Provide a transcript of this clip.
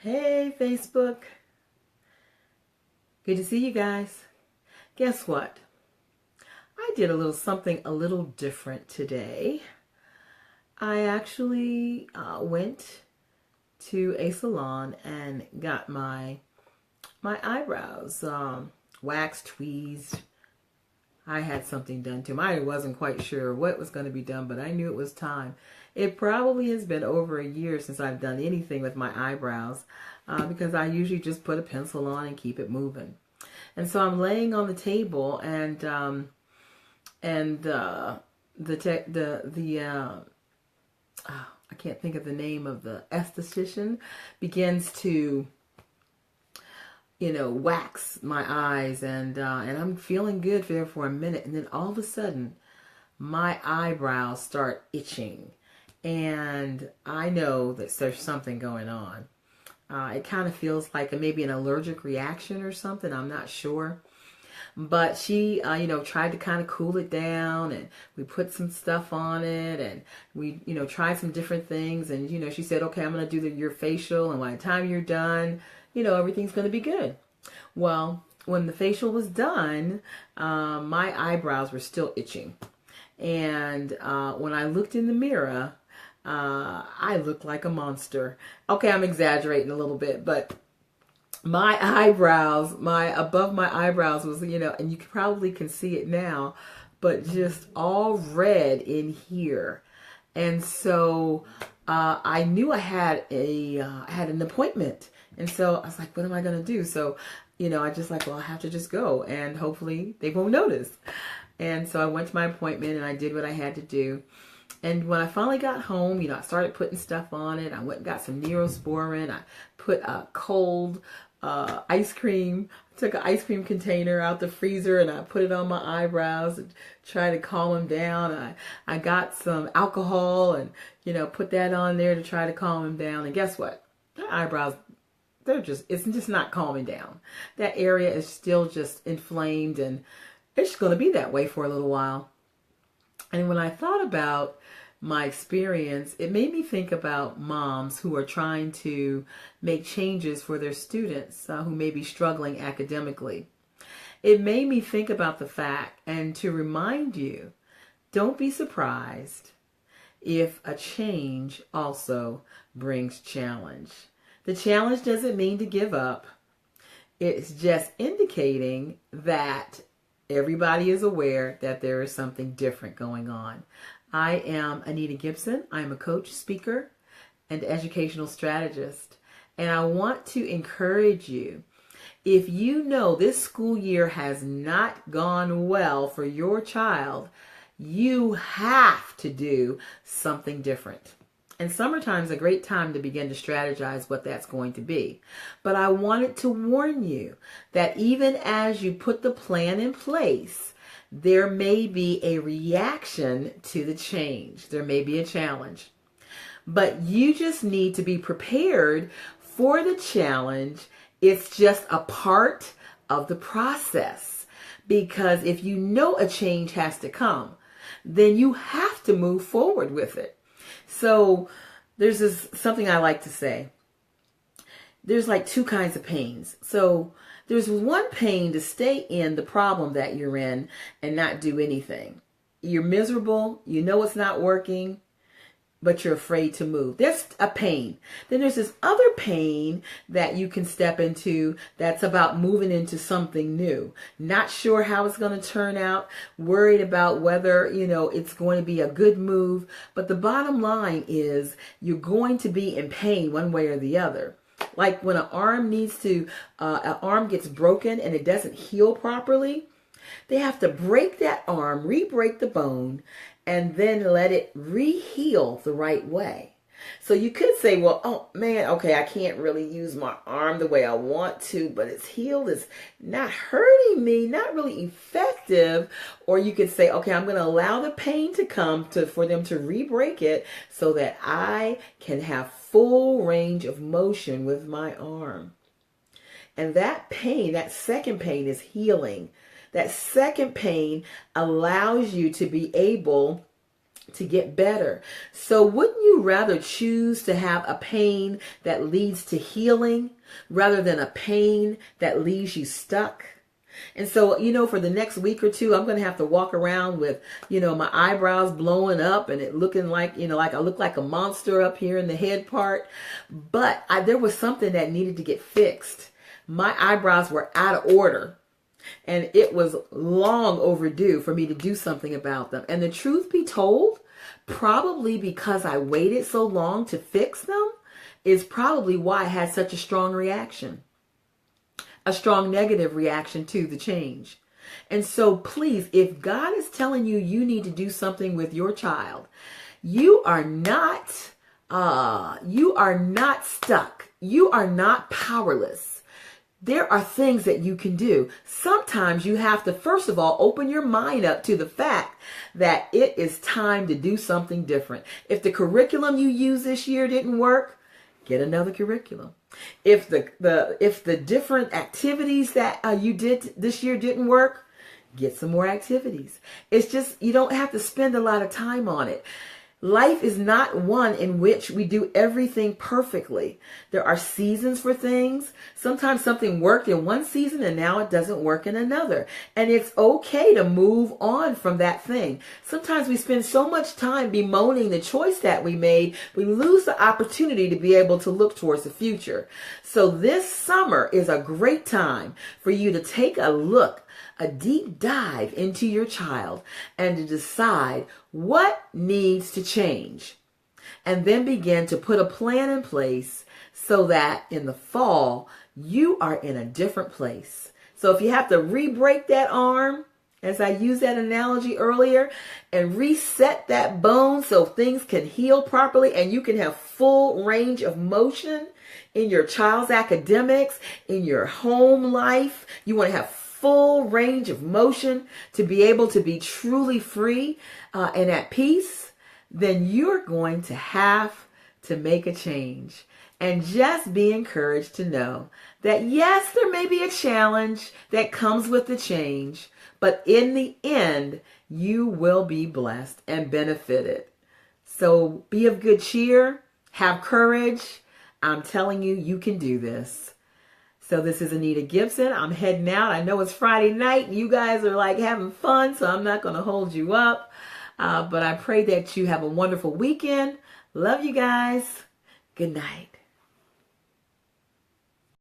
Hey, Facebook. Good to see you guys. Guess what? I did a little something a little different today. I actually went to a salon and got my eyebrows waxed, tweezed. I had something done to them. I wasn't quite sure what was going to be done, but I knew it was time. It probably has been over a year since I've done anything with my eyebrows because I usually just put a pencil on and keep it moving. And so I'm laying on the table, and I can't think of the name of the esthetician begins to wax my eyes, and I'm feeling good there for a minute, and then all of a sudden my eyebrows start itching, and I know that there's something going on. It kind of feels like maybe an allergic reaction or something. I'm not sure. But she, tried to kind of cool it down, and we put some stuff on it, and we, tried some different things. And, she said, okay, I'm going to do your facial, and by the time you're done, everything's going to be good. Well, when the facial was done, my eyebrows were still itching. And when I looked in the mirror, I looked like a monster. Okay, I'm exaggerating a little bit, but my eyebrows, above my eyebrows was, and you probably can see it now, but just all red in here. And so I knew I had an appointment. And so I was like, what am I going to do? So, I just like, well, I have to just go, and hopefully they won't notice. And so I went to my appointment, and I did what I had to do. And when I finally got home, I started putting stuff on it. I went and got some Neosporin. I put a cold ice cream. I took an ice cream container out the freezer, and I put it on my eyebrows and tried to calm them down. I got some alcohol and, put that on there to try to calm them down. And guess what? My eyebrows, it's just not calming down. That area is still just inflamed, and it's going to be that way for a little while. And when I thought about my experience, it made me think about moms who are trying to make changes for their students who may be struggling academically. It made me think about the fact, and to remind you, don't be surprised if a change also brings challenge. The challenge doesn't mean to give up. It's just indicating that everybody is aware that there is something different going on. I am Anita Gibson. I'm a coach, speaker, and educational strategist. And I want to encourage you, if you know this school year has not gone well for your child, you have to do something different. And summertime is a great time to begin to strategize what that's going to be. But I wanted to warn you that even as you put the plan in place, there may be a reaction to the change. There may be a challenge. But you just need to be prepared for the challenge. It's just a part of the process. Because if you know a change has to come, then you have to move forward with it. So there's something I like to say. There's like two kinds of pains. So there's one pain to stay in the problem that you're in and not do anything. You're miserable. You know it's not working, but you're afraid to move. That's a pain. Then there's this other pain that you can step into that's about moving into something new. Not sure how it's going to turn out, worried about whether, it's going to be a good move. But the bottom line is you're going to be in pain one way or the other. Like when an arm gets broken and it doesn't heal properly, they have to break that arm, re-break the bone, and then let it re-heal the right way. So you could say, well, oh man, okay, I can't really use my arm the way I want to, but it's healed, it's not hurting me, not really effective. Or you could say, okay, I'm going to allow the pain to come for them to re-break it so that I can have full range of motion with my arm. And that pain, that second pain, is healing. That second pain allows you to be able to get better. So wouldn't you rather choose to have a pain that leads to healing rather than a pain that leaves you stuck? And so, for the next week or two, I'm going to have to walk around with, my eyebrows blowing up and it looking like, like I look like a monster up here in the head part. But there was something that needed to get fixed. My eyebrows were out of order. And it was long overdue for me to do something about them. And the truth be told, probably because I waited so long to fix them is probably why I had such a strong reaction. A strong negative reaction to the change. And so please, if God is telling you you need to do something with your child, you are not stuck. You are not powerless. There are things that you can do. Sometimes you have to, first of all, open your mind up to the fact that it is time to do something different. If the curriculum you used this year didn't work, get another curriculum. If the different activities that you did this year didn't work, get some more activities. It's just, you don't have to spend a lot of time on it. Life is not one in which we do everything perfectly. There are seasons for things. Sometimes something worked in one season and now it doesn't work in another. And it's okay to move on from that thing. Sometimes we spend so much time bemoaning the choice that we made, we lose the opportunity to be able to look towards the future. So this summer is a great time for you to take a look, a deep dive into your child and to decide what needs to change, and then begin to put a plan in place so that in the fall you are in a different place. So if you have to re-break that arm, as I used that analogy earlier, and reset that bone so things can heal properly and you can have full range of motion in your child's academics, in your home life, you want to have full range of motion to be able to be truly free and at peace, then you're going to have to make a change. And just be encouraged to know that yes, there may be a challenge that comes with the change, but in the end, you will be blessed and benefited. So be of good cheer, have courage. I'm telling you, you can do this. So this is Anita Gibson. I'm heading out. I know it's Friday night. You guys are like having fun, so I'm not going to hold you up. But I pray that you have a wonderful weekend. Love you guys. Good night.